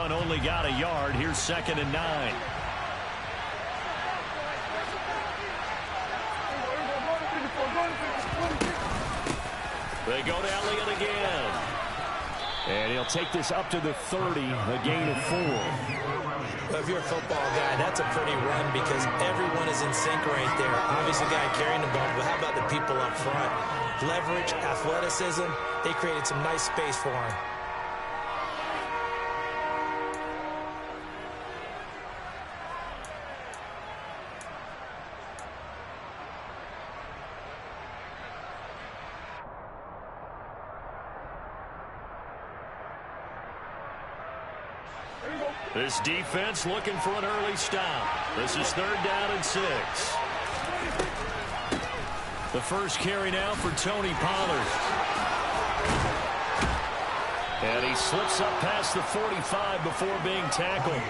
run only got a yard. Here's 2nd and 9. They go to Elliott again. And he'll take this up to the 30, a gain of 4. Well, if you're a football guy, that's a pretty run because everyone is in sync right there. Obviously, the guy carrying the ball, but how about the people up front? Leverage, athleticism, they created some nice space for him. This defense looking for an early stop. This is 3rd down and 6. The first carry now for Tony Pollard. And he slips up past the 45 before being tackled.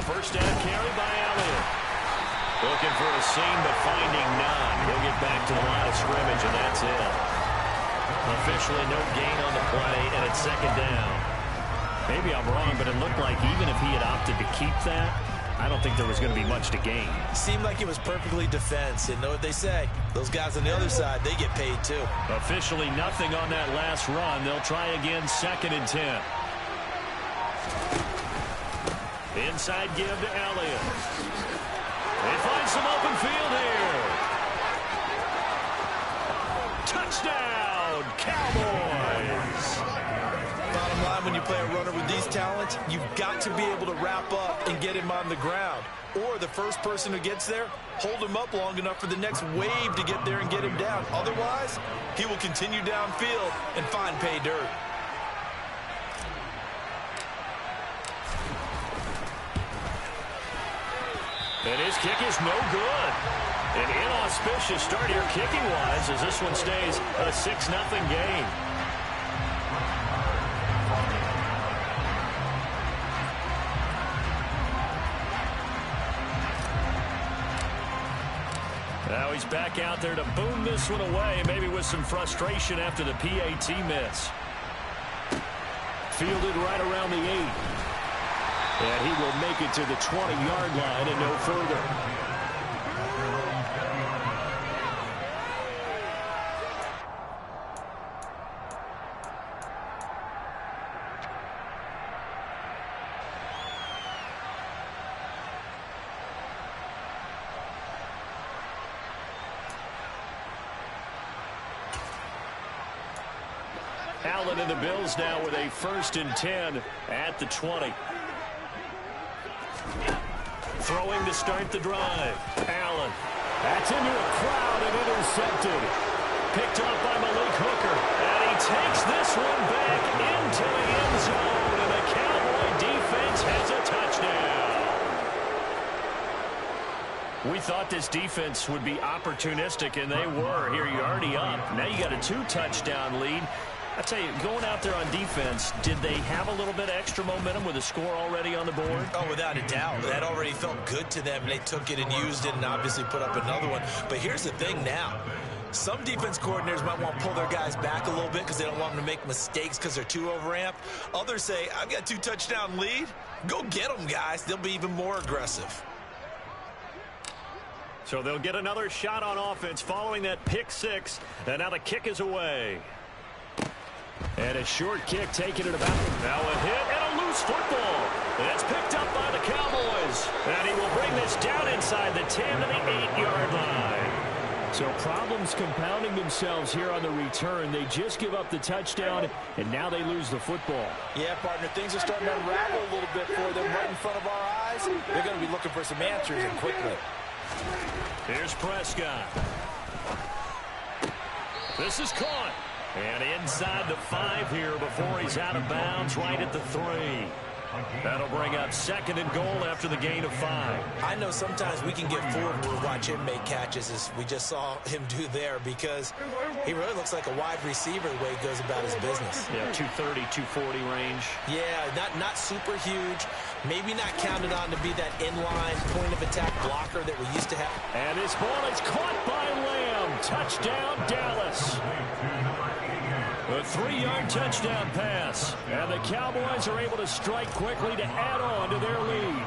First down carry by Elliott. Looking for a seam, but finding none. He'll get back to the line of scrimmage, and that's it. Officially no gain on the play, and it's 2nd down. Maybe I'm wrong, but it looked like even if he had opted to keep that, I don't think there was going to be much to gain. Seemed like it was perfectly defense. And know what they say? Those guys on the other side, they get paid too. Officially nothing on that last run. They'll try again, 2nd and 10. Inside give to Elliott. They find some open field here. Touchdown, Cowboys. Bottom line, when you play a runner with these talents, you've got to be able to wrap up and get him on the ground. Or the first person who gets there, hold him up long enough for the next wave to get there and get him down. Otherwise, he will continue downfield and find pay dirt. And his kick is no good. An inauspicious start here kicking-wise as this one stays a 6-0 game. Now he's back out there to boom this one away, maybe with some frustration after the PAT miss. Fielded right around the 8. And he will make it to the 20-yard line and no further. Allen and the Bills now with a 1st and 10 at the 20. Throwing to start the drive. Allen. That's into a crowd and intercepted. Picked off by Malik Hooker. And he takes this one back into the end zone. And the Cowboy defense has a touchdown. We thought this defense would be opportunistic, and they were. Here you're already up. Now you got a 2-touchdown lead. I tell you, going out there on defense, did they have a little bit of extra momentum with a score already on the board? Oh, without a doubt. That already felt good to them, and they took it and used it and obviously put up another one. But here's the thing now. Some defense coordinators might want to pull their guys back a little bit because they don't want them to make mistakes because they're too overamped. Others say, I've got 2-touchdown lead. Go get them, guys. They'll be even more aggressive. So they'll get another shot on offense following that pick 6. And now the kick is away. And a short kick taken at about. Now a hit and a loose football. It's picked up by the Cowboys. And he will bring this down inside the 10 to the 8-yard line. So problems compounding themselves here on the return. They just give up the touchdown, and now they lose the football. Yeah, partner, things are starting to unravel a little bit for them right in front of our eyes. They're going to be looking for some answers, and quickly. Here's Prescott. This is caught. And inside the 5 here before he's out of bounds right at the 3. That'll bring up 2nd and goal after the gain of 5. I know sometimes we can get fooled when we watch him make catches, as we just saw him do there, because he really looks like a wide receiver the way he goes about his business. Yeah, 230, 240 range. Yeah, not super huge. Maybe not counted on to be that inline point-of-attack blocker that we used to have. And this ball is caught by Lamb. Touchdown, Dallas. A 3-yard touchdown pass. And the Cowboys are able to strike quickly to add on to their lead.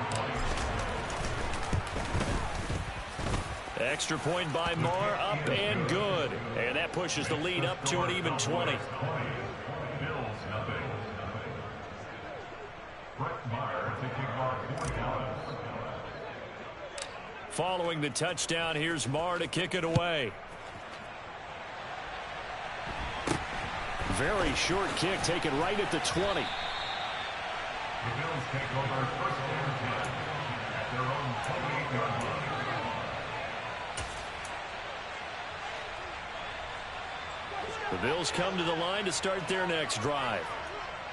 Extra point by Marr, up and good. And that pushes the lead up to an even 20. Following the touchdown, here's Marr to kick it away. Very short kick taken right at the 20. The Bills take over 1st and 10 at their own 28-yard line. The Bills come to the line to start their next drive.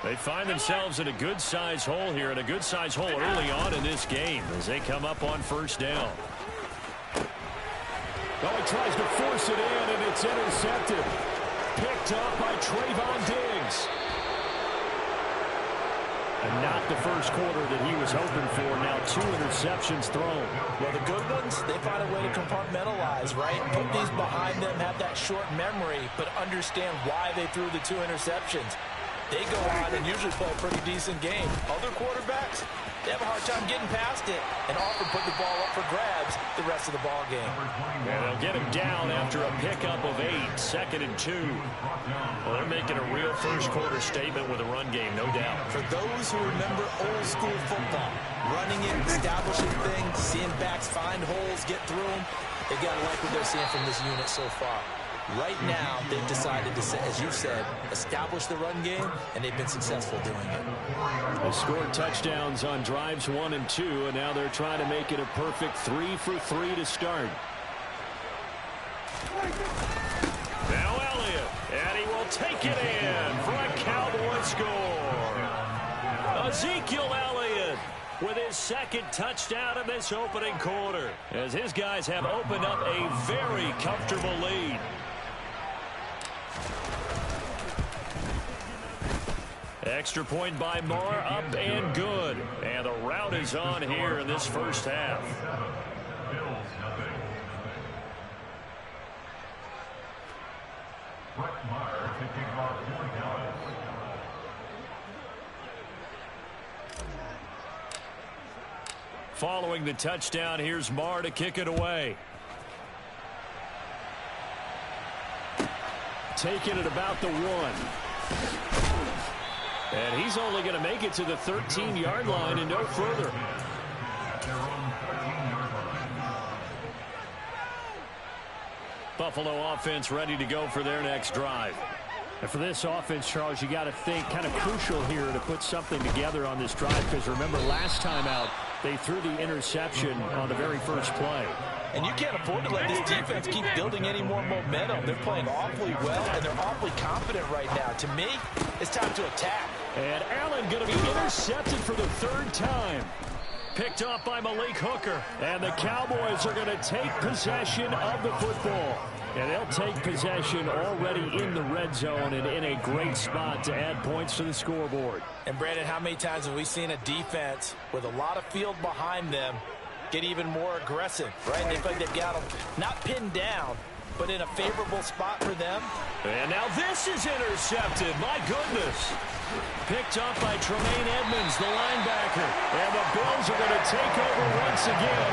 They find themselves in a good-sized hole here, and a good-sized hole early on in this game as they come up on 1st down. Oh, he tries to force it in, and it's intercepted. Picked up by Trayvon Diggs. And not the first quarter that he was hoping for. Now 2 interceptions thrown. Well, the good ones, they find a way to compartmentalize, right? Put these behind them, have that short memory, but understand why they threw the 2 interceptions. They go on and usually play a pretty decent game. Other quarterbacks, they have a hard time getting past it and often put the ball up for grabs the rest of the ball game. And they'll get him down after a pickup of 8, 2nd and 2. Well, they're making a real first quarter statement with a run game, no doubt. For those who remember old school football, running it, establishing things, seeing backs find holes, get through them, they got to like what they're seeing from this unit so far. Right now, they've decided to, as you said, establish the run game, and they've been successful doing it. They scored touchdowns on drives 1 and 2, and now they're trying to make it a perfect 3 for 3 to start. Now Elliott, and he will take it in for a Cowboy score. Ezekiel Elliott with his 2nd touchdown in this opening quarter, as his guys have opened up a very comfortable lead. Extra point by Marr, up and good. And the route is on here in this first half. Following the touchdown, here's Marr to kick it away. Taking it about the 1. And he's only going to make it to the 13-yard line and no further. Buffalo offense ready to go for their next drive. And for this offense, Charles, you got to think kind of crucial here to put something together on this drive, because remember last time out they threw the interception on the very first play. And you can't afford to let this defense keep building any more momentum. They're playing awfully well, and they're awfully confident right now. To me, it's time to attack. And Allen going to be intercepted for the 3rd time. Picked off by Malik Hooker. And the Cowboys are going to take possession of the football. And they'll take possession already in the red zone and in a great spot to add points to the scoreboard. And, Brandon, how many times have we seen a defense with a lot of field behind them get even more aggressive, right? They feel like they've got them not pinned down, but in a favorable spot for them. And now this is intercepted. My goodness. Picked up by Tremaine Edmonds, the linebacker. And the Bills are going to take over once again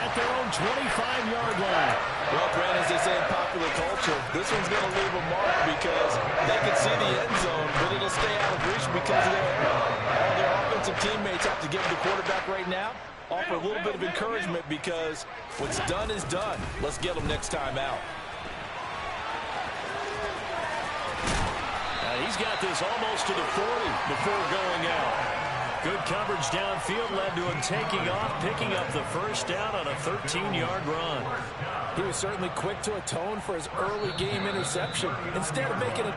at their own 25-yard line. Well, Brandon, as they say in popular culture, this one's going to leave a mark because they can see the end zone, but it'll stay out of reach because of all their offensive teammates have to give the quarterback right now. Offer a little bit of encouragement because what's done is done. Let's get them next time out. he's got this almost to the 40 before going out. Good coverage downfield led to him taking off, picking up the first down on a 13-yard run. He was certainly quick to atone for his early game interception. Instead of making it...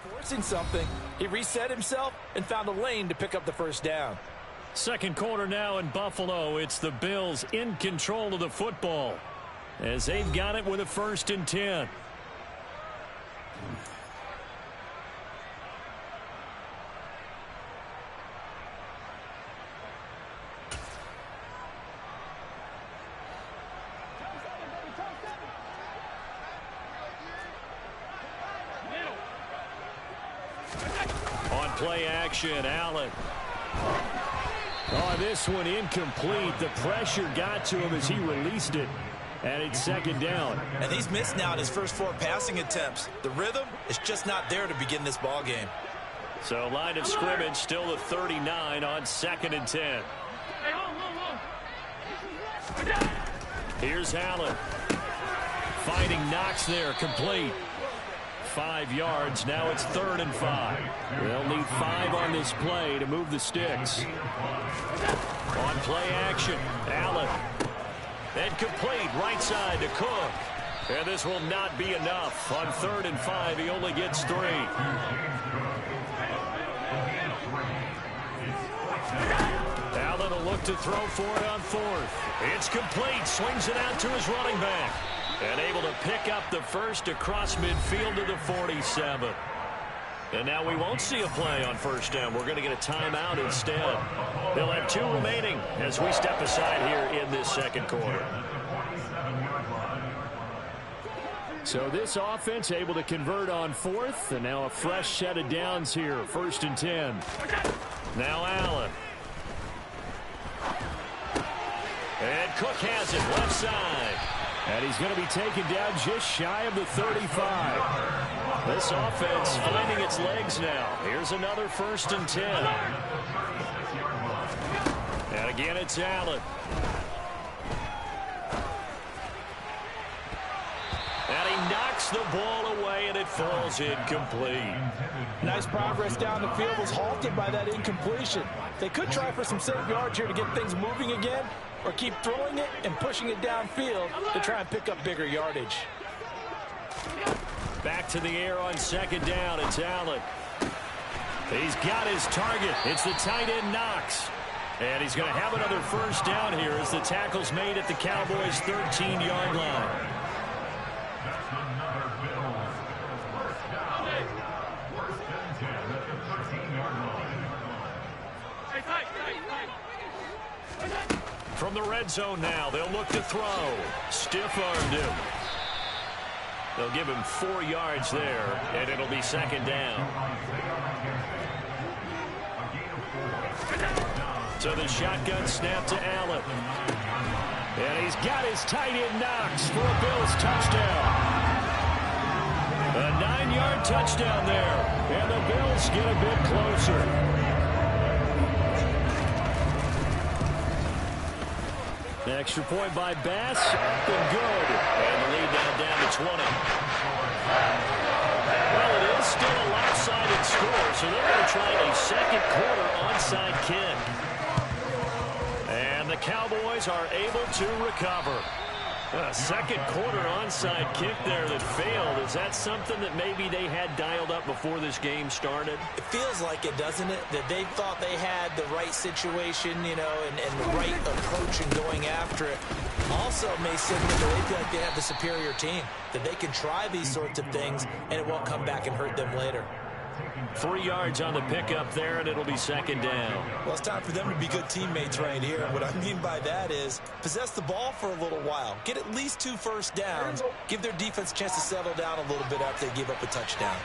forcing something, he reset himself and found a lane to pick up the first down. Second quarter now in Buffalo. It's the Bills in control of the football as they've got it with a 1st and 10. On play action, Allen. Oh, this one incomplete. The pressure got to him as he released it. And it's 2nd down. And he's missed now in his first 4 passing attempts. The rhythm is just not there to begin this ball game. So line of scrimmage still the 39 on 2nd and 10. Here's Allen. Finding Knox there, complete. 5 yards. Now it's 3rd and 5. They'll need 5 on this play to move the sticks. On play action, Allen. And complete right side to Cook. And this will not be enough. On 3rd and 5, he only gets 3. Allen will look to throw for it on 4th. It's complete. Swings it out to his running back. And able to pick up the first across midfield to the 47. And now we won't see a play on 1st down. We're going to get a timeout instead. They'll have 2 remaining as we step aside here in this 2nd quarter. So this offense able to convert on 4th. And now a fresh set of downs here. 1st and 10. Now Allen. And Cook has it left side. And he's going to be taken down just shy of the 35. This offense finding its legs now. Here's another 1st and 10. And again, it's Allen. And he knocks the ball away, and it falls incomplete. Nice progress down the field was halted by that incompletion. They could try for some safe yards here to get things moving again, or keep throwing it and pushing it downfield to try and pick up bigger yardage. Back to the air on 2nd down. It's Allen. He's got his target. It's the tight end Knox. And he's going to have another 1st down here as the tackle's made at the Cowboys' 13-yard line. From the red zone now, they'll look to throw. Stiff-armed him. They'll give him 4 yards there, and it'll be 2nd down. So the shotgun snap to Allen. And he's got his tight end Knox for a Bills touchdown. A 9-yard touchdown there, and the Bills get a bit closer. The extra point by Bass, and good. And the lead now down to 20. Well, it is still a lopsided score, so they're going to try a 2nd quarter onside kick. And the Cowboys are able to recover. A 2nd quarter onside kick there that failed. Is that something that maybe they had dialed up before this game started? It feels like it, doesn't it? That they thought they had the right situation, you know, and the right approach in going after it. Also may signal that they feel like they have the superior team, that they can try these sorts of things and it won't come back and hurt them later. 3 yards on the pickup there, and it'll be 2nd down. Well, it's time for them to be good teammates right here. What I mean by that is possess the ball for a little while. Get at least 2 first downs. Give their defense a chance to settle down a little bit after they give up a touchdown.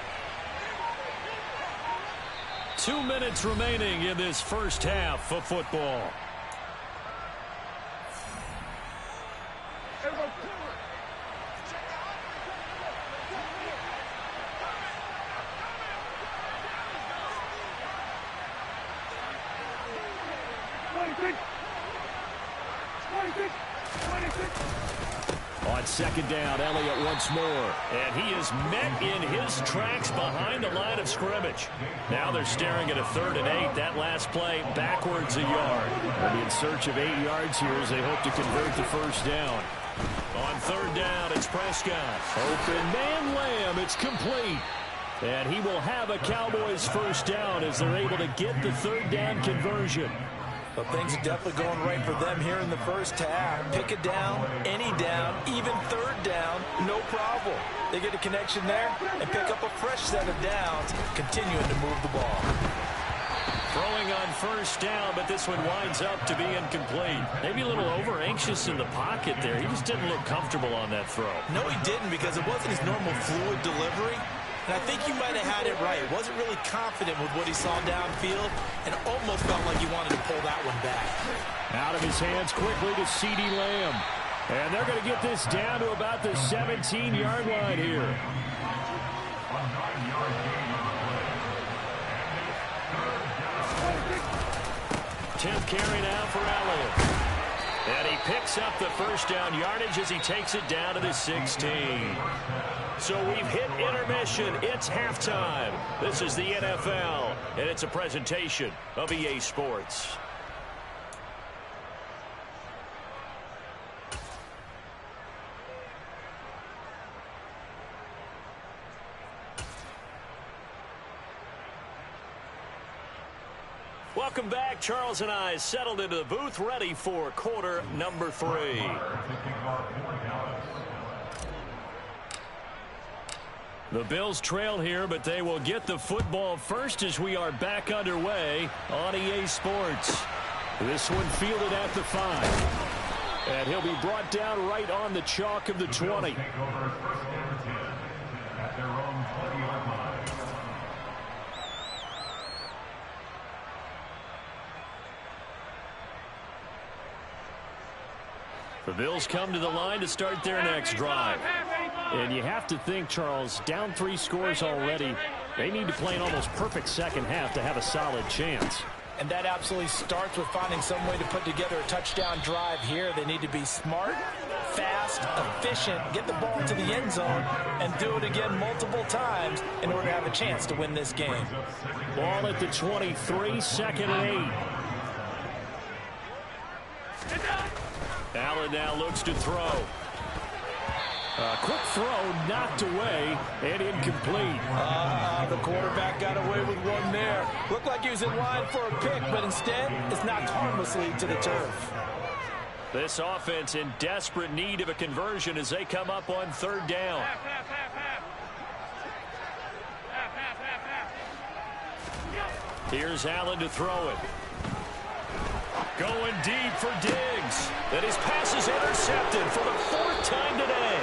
2 minutes remaining in this first half of football. On second down, Elliott once more. And he is met in his tracks behind the line of scrimmage. Now they're staring at a 3rd and 8. That last play backwards a yard. They'll be in search of 8 yards here as they hope to convert the first down. On 3rd down, it's Prescott. Open man Lamb. It's complete. And he will have a Cowboys first down as they're able to get the 3rd down conversion. But things are definitely going right for them here in the first half. Pick a down, any down, even 3rd down, no problem. They get a connection there and pick up a fresh set of downs, continuing to move the ball. Throwing on first down, but this one winds up to be incomplete. Maybe a little over-anxious in the pocket there. He just didn't look comfortable on that throw. No, he didn't, because it wasn't his normal fluid delivery. And I think he might have had it right. Wasn't really confident with what he saw downfield and almost felt like he wanted to pull that one back. Out of his hands quickly to CeeDee Lamb. And they're going to get this down to about the 17-yard line here. 10th carry now for Elliott. And he picks up the first down yardage as he takes it down to the 16. So we've hit intermission. It's halftime. This is the NFL, and it's a presentation of EA Sports. Welcome back. Charles and I settled into the booth, ready for quarter number 3. The Bills trail here, but they will get the football first as we are back underway on EA Sports. This one fielded at the 5. And he'll be brought down right on the chalk of the 20. The Bills come to the line to start their next drive. And you have to think, Charles, down 3 scores already. They need to play an almost perfect second half to have a solid chance. And that absolutely starts with finding some way to put together a touchdown drive here. They need to be smart, fast, efficient, get the ball to the end zone, and do it again multiple times in order to have a chance to win this game. Ball at the 23, 2nd and 8. Allen now looks to throw. A quick throw knocked away and incomplete. The quarterback got away with one there. Looked like he was in line for a pick, but instead it's knocked harmlessly to the turf. This offense in desperate need of a conversion as they come up on 3rd down. Here's Allen to throw it. Going deep for Diggs. And his pass is intercepted for the 4th time today.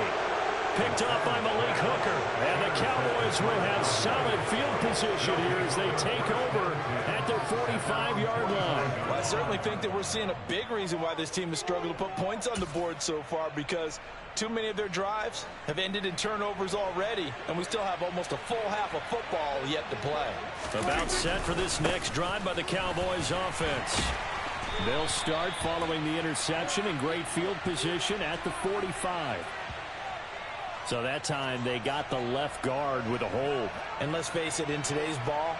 Picked up by Malik Hooker. And the Cowboys will have solid field position here as they take over at their 45-yard line. Well, I certainly think that we're seeing a big reason why this team has struggled to put points on the board so far, because too many of their drives have ended in turnovers already, and we still have almost a full half of football yet to play. About set for this next drive by the Cowboys offense. They'll start following the interception in great field position at the 45. So that time they got the left guard with a hold. And let's face it, in today's ball,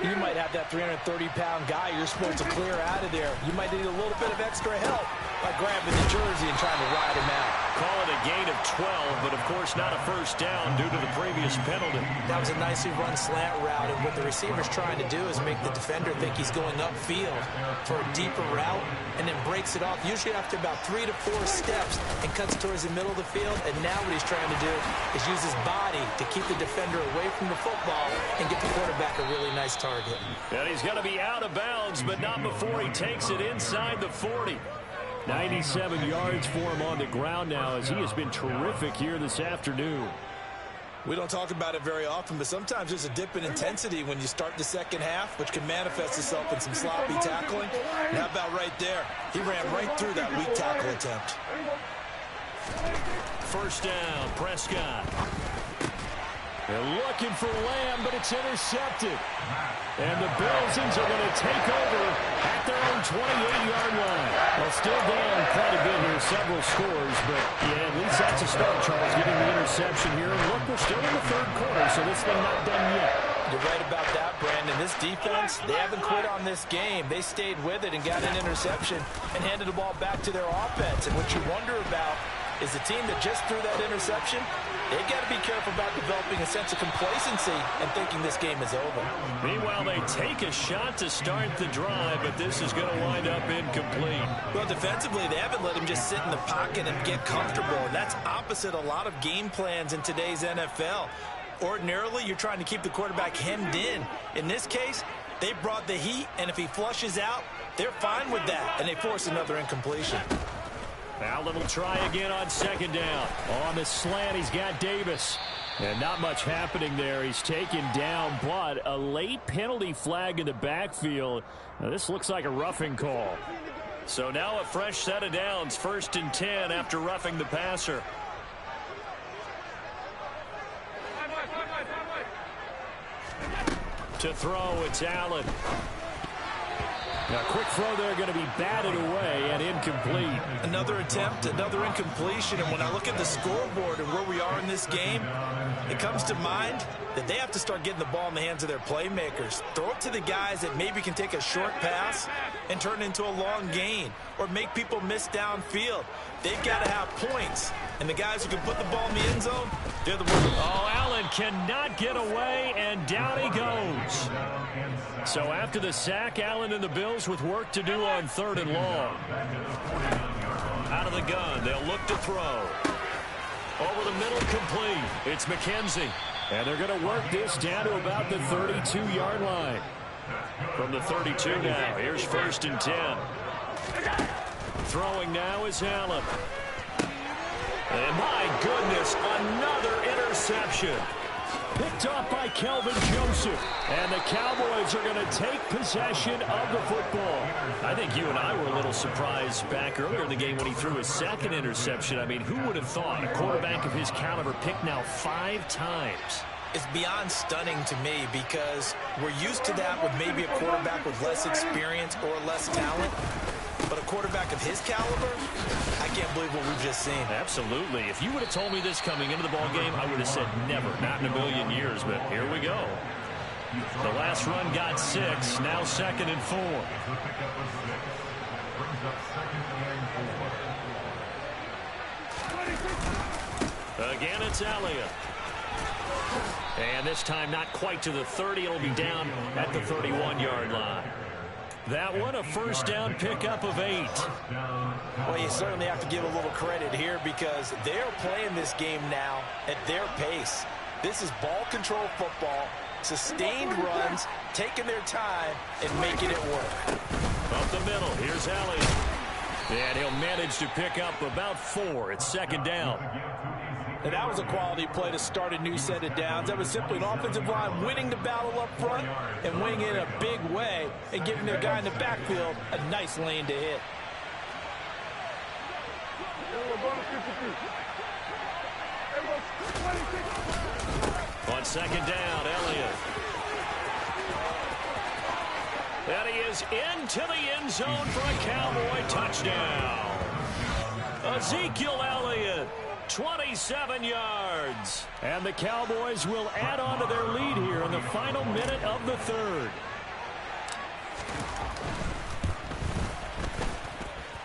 you might have that 330-pound guy you're supposed to clear out of there. You might need a little bit of extra help by grabbing the jersey and trying to ride him out. Call it a gain of 12, but of course not a first down due to the previous penalty. That was a nicely run slant route, and what the receiver's trying to do is make the defender think he's going upfield for a deeper route, and then breaks it off, usually after about 3 to 4 steps, and cuts towards the middle of the field. And now what he's trying to do is use his body to keep the defender away from the football and get the quarterback a really nice target. And he's going to be out of bounds, but not before he takes it inside the 40. 97 yards for him on the ground now, as he has been terrific here this afternoon. We don't talk about it very often, but sometimes there's a dip in intensity when you start the second half, which can manifest itself in some sloppy tackling. And how about right there? He ran right through that weak tackle attempt. First down, Prescott. They're looking for Lamb, but it's intercepted. And the Bills are going to take over at their own 28-yard line. Well, still down quite a bit here, several scores, but yeah, at least that's a start, Charles, getting the interception here. And look, we're still in the third quarter, so this thing not done yet. You're right about that, Brandon. This defense, they haven't quit on this game. They stayed with it and got an interception and handed the ball back to their offense. And what you wonder about is the team that just threw that interception, they've got to be careful about developing a sense of complacency and thinking this game is over. Meanwhile, they take a shot to start the drive, but this is going to wind up incomplete. Well, defensively, they haven't let him just sit in the pocket and get comfortable, and that's opposite a lot of game plans in today's NFL. Ordinarily, you're trying to keep the quarterback hemmed in. In this case, they brought the heat, and if he flushes out, they're fine with that, and they force another incompletion. Allen will try again on second down. On the slant, he's got Davis. And not much happening there. He's taken down, but a late penalty flag in the backfield. Now, this looks like a roughing call. So now a fresh set of downs, 1st and 10 after roughing the passer. To throw, it's Allen. Now, quick throw there, going to be batted away and incomplete. Another attempt, another incompletion, and when I look at the scoreboard and where we are in this game, it comes to mind that they have to start getting the ball in the hands of their playmakers. Throw it to the guys that maybe can take a short pass and turn it into a long gain or make people miss downfield. They've got to have points, and the guys who can put the ball in the end zone, they're the ones. Oh, Allen cannot get away, and down he goes. So after the sack, Allen and the Bills with work to do on 3rd and long. Out of the gun, they'll look to throw. Over the middle, complete. It's McKenzie. And they're going to work this down to about the 32-yard line. From the 32 now, here's 1st and 10. Throwing now is Allen. And my goodness, another interception. Picked off by Kelvin Joseph. And the Cowboys are going to take possession of the football. I think you and I were a little surprised back earlier in the game when he threw his second interception. I mean, who would have thought a quarterback of his caliber picked now 5 times? It's beyond stunning to me because we're used to that with maybe a quarterback with less experience or less talent. But a quarterback of his caliber, I can't believe what we've just seen. Absolutely. If you would have told me this coming into the ball game, I would have said never, not in a million years. But here we go. The last run got 6, now 2nd and 4. Again, it's Elliott. And this time not quite to the 30. It'll be down at the 31-yard line. That one, a 1st down pickup of 8. Well, you certainly have to give a little credit here because they're playing this game now at their pace. This is ball control football, sustained runs, taking their time, and making it work. Up the middle, here's Elliott. And he'll manage to pick up about 4. It's 2nd down. And that was a quality play to start a new set of downs. That was simply an offensive line winning the battle up front and winning it in a big way and giving their guy in the backfield a nice lane to hit. On 2nd down, Elliott. And he is into the end zone for a Cowboy touchdown. Ezekiel Elliott. 27 yards. And the Cowboys will add on to their lead here in the final minute of the 3rd.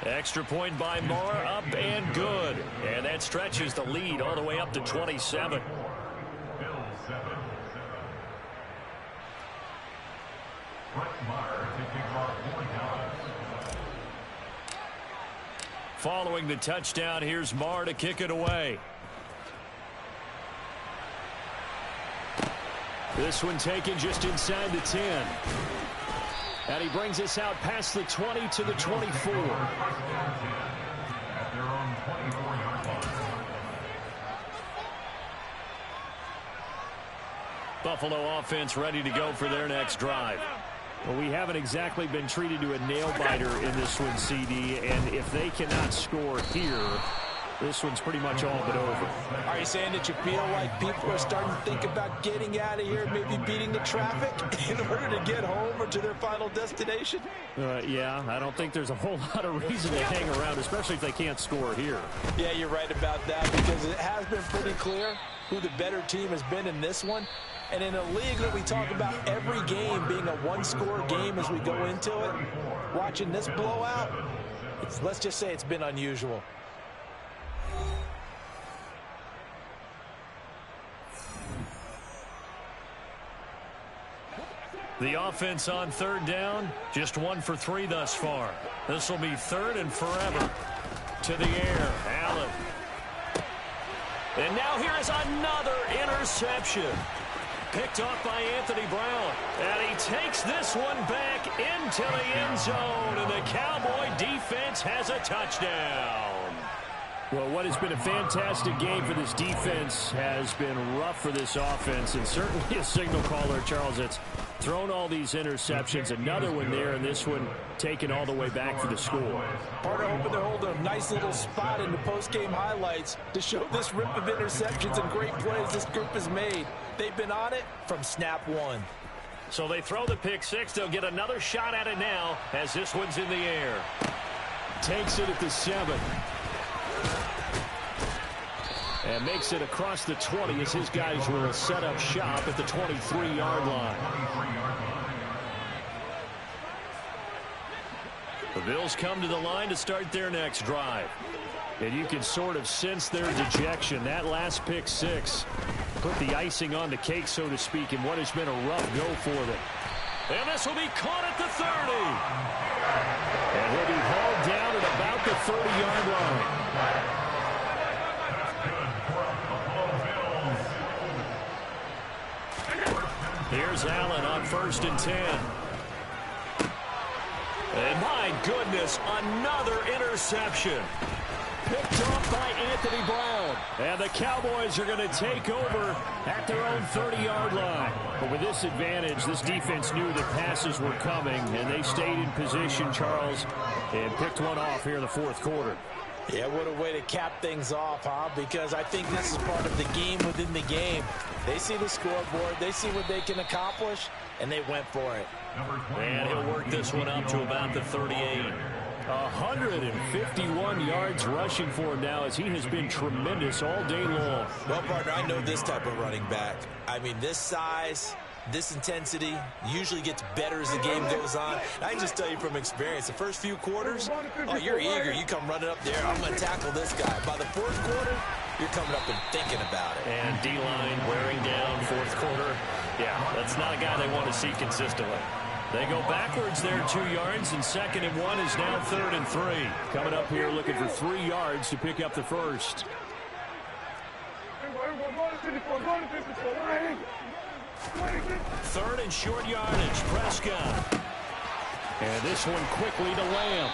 Extra point by Moore, up and good. And that stretches the lead all the way up to 27. Following the touchdown, here's Marr to kick it away. This one taken just inside the 10. And he brings us out past the 20 to the 24. Buffalo offense ready to go for their next drive. Well, we haven't exactly been treated to a nail-biter in this one, CD, and if they cannot score here, this one's pretty much all but over. Are you saying that you feel like people are starting to think about getting out of here, maybe beating the traffic in order to get home or to their final destination? Yeah, I don't think there's a whole lot of reason to hang around, especially if they can't score here. Yeah, you're right about that, because it has been pretty clear who the better team has been in this one. And in a league that we talk about every game being a one-score game as we go into it, watching this blowout, let's just say it's been unusual. The offense on third down, just 1 for 3 thus far. This will be 3rd and forever. To the air, Allen. And now here is another interception. Picked off by Anthony Brown. And he takes this one back into the end zone. And the Cowboy defense has a touchdown. Well, what has been a fantastic game for this defense has been rough for this offense, and certainly a signal caller, Charles, that's thrown all these interceptions. Another one there, and this one taken all the way back for the score. Partner hoping to hold a nice little spot in the post-game highlights to show this rip of interceptions and great plays this group has made. They've been on it from snap one. So they throw the pick six. They'll get another shot at it now as this one's in the air. Takes it at the 7. And makes it across the 20 as his guys will set up shop at the 23-yard line. The Bills come to the line to start their next drive. And you can sort of sense their dejection. That last pick six put the icing on the cake, so to speak, in what has been a rough go for them. And this will be caught at the 30. And he'll be hauled down at about the 30-yard line. Here's Allen on 1st and 10. And my goodness, another interception. Picked off by Anthony Brown. And the Cowboys are going to take over at their own 30-yard line. But with this advantage, this defense knew that passes were coming, and they stayed in position, Charles, and picked one off here in the 4th quarter. Yeah, what a way to cap things off, huh? Because I think this is part of the game within the game. They see the scoreboard, they see what they can accomplish, and they went for it. And he'll work this one up to about the 38. 151 yards rushing for him now, as he has been tremendous all day long. Well, partner, I know this type of running back. I mean, this size, this intensity usually gets better as the game goes on. I can just tell you from experience, the first few quarters, oh, you're eager. You come running up there, I'm going to tackle this guy. By the 4th quarter, you're coming up and thinking about it. And D-line wearing down 4th quarter. Yeah, that's not a guy they want to see consistently. They go backwards there 2 yards, and 2nd and 1 is now 3rd and 3. Coming up here looking for 3 yards to pick up the first. 3rd and short yardage, Prescott. And this one quickly to Lamb.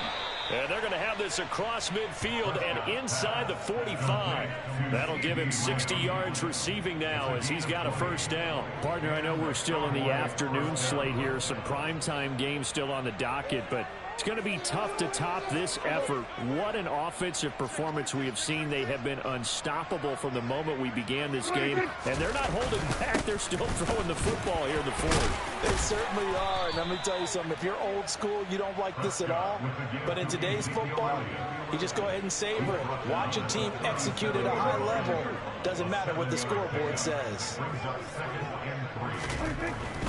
And they're going to have this across midfield and inside the 45. That'll give him 60 yards receiving now as he's got a first down. Partner, I know we're still in the afternoon slate here. Some primetime games still on the docket, but it's going to be tough to top this effort. What an offensive performance we have seen. They have been unstoppable from the moment we began this game, and they're not holding back. They're still throwing the football here in the 4th. They certainly are, and let me tell you something. If you're old school, you don't like this at all. But in today's football, you just go ahead and savor it. Watch a team execute at a high level. Doesn't matter what the scoreboard says.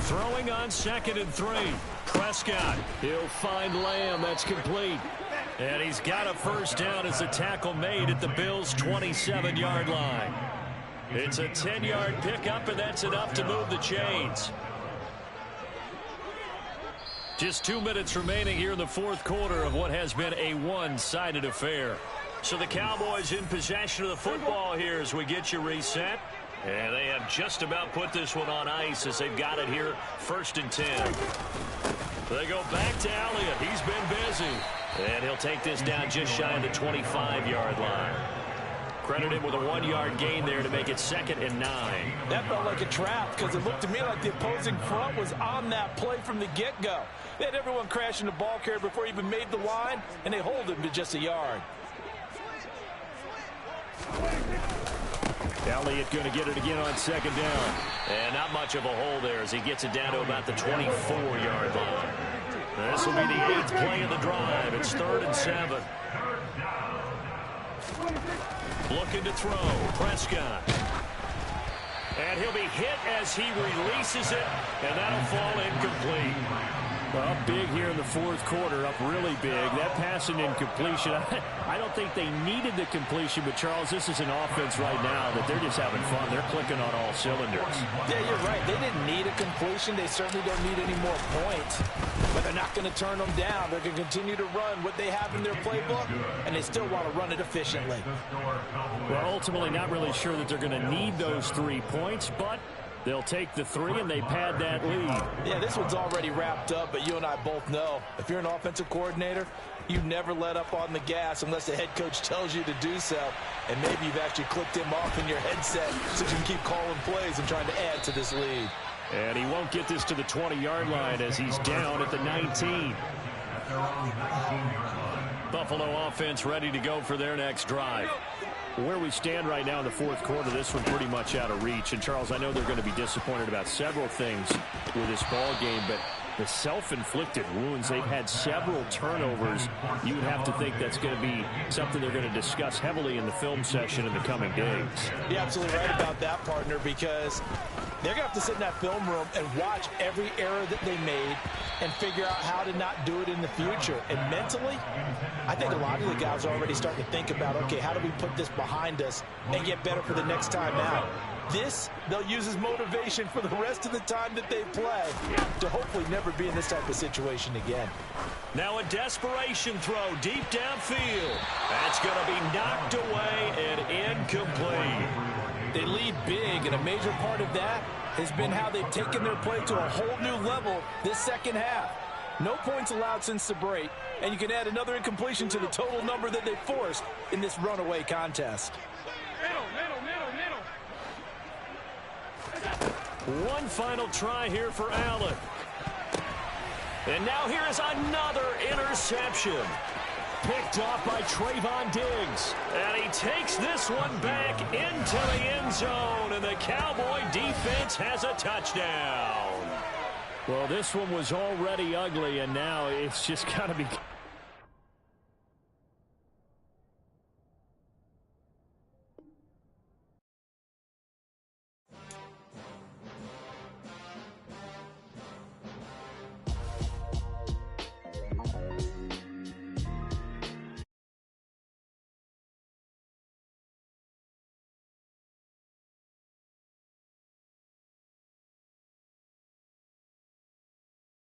Throwing on 2nd and 3. Prescott. He'll find Lamb. That's complete. And he's got a first down as a tackle made at the Bills' 27-yard line. It's a 10-yard pickup, and that's enough to move the chains. Just 2 minutes remaining here in the 4th quarter of what has been a one-sided affair. So the Cowboys in possession of the football here as we get you reset. And they have just about put this one on ice as they've got it here, 1st and 10. They go back to Elliott. He's been busy. And he'll take this down just shy of the 25-yard line. Credit him with a 1-yard gain there to make it 2nd and 9. That felt like a trap because it looked to me like the opposing front was on that play from the get-go. They had everyone crashing the ball carrier before he even made the line, and they hold him to just a yard. Elliott going to get it again on second down. And not much of a hole there as he gets it down to about the 24-yard line. This will be the 8th play of the drive. It's 3rd and 7. Looking to throw. Prescott. And he'll be hit as he releases it, and that'll fall incomplete. Well, big here in the fourth quarter, up really big. That pass and incompletion, I don't think they needed the completion, but Charles, this is an offense right now that they're just having fun. They're clicking on all cylinders. Yeah, you're right. They didn't need a completion. They certainly don't need any more points, but they're not going to turn them down. They're going to continue to run what they have in their playbook, and they still want to run it efficiently. Well, ultimately, not really sure that they're going to need those 3 points, but they'll take the 3 and they pad that lead. Yeah, this one's already wrapped up, but you and I both know if you're an offensive coordinator, you never let up on the gas unless the head coach tells you to do so. And maybe you've actually clicked him off in your headset so you can keep calling plays and trying to add to this lead. And he won't get this to the 20-yard line as he's down at the 19. Buffalo offense ready to go for their next drive. Where we stand right now in the fourth quarter, this one pretty much out of reach. And, Charles, I know they're going to be disappointed about several things with this ball game, but the self-inflicted wounds, they've had several turnovers. You would have to think that's going to be something they're going to discuss heavily in the film session in the coming days. You're absolutely right about that, partner, because they're going to have to sit in that film room and watch every error that they made and figure out how to not do it in the future. And mentally, I think a lot of the guys are already starting to think about, okay, how do we put this behind us and get better for the next time out? This, they'll use as motivation for the rest of the time that they play to hopefully never be in this type of situation again. Now a desperation throw deep downfield. That's going to be knocked away and incomplete. They lead big, and a major part of that has been how they've taken their play to a whole new level this second half. No points allowed since the break, and you can add another incompletion to the total number that they forced in this runaway contest. One final try here for Allen. And now here is another interception. Picked off by Trayvon Diggs. And he takes this one back into the end zone. And the Cowboy defense has a touchdown. Well, this one was already ugly, and now it's just got to be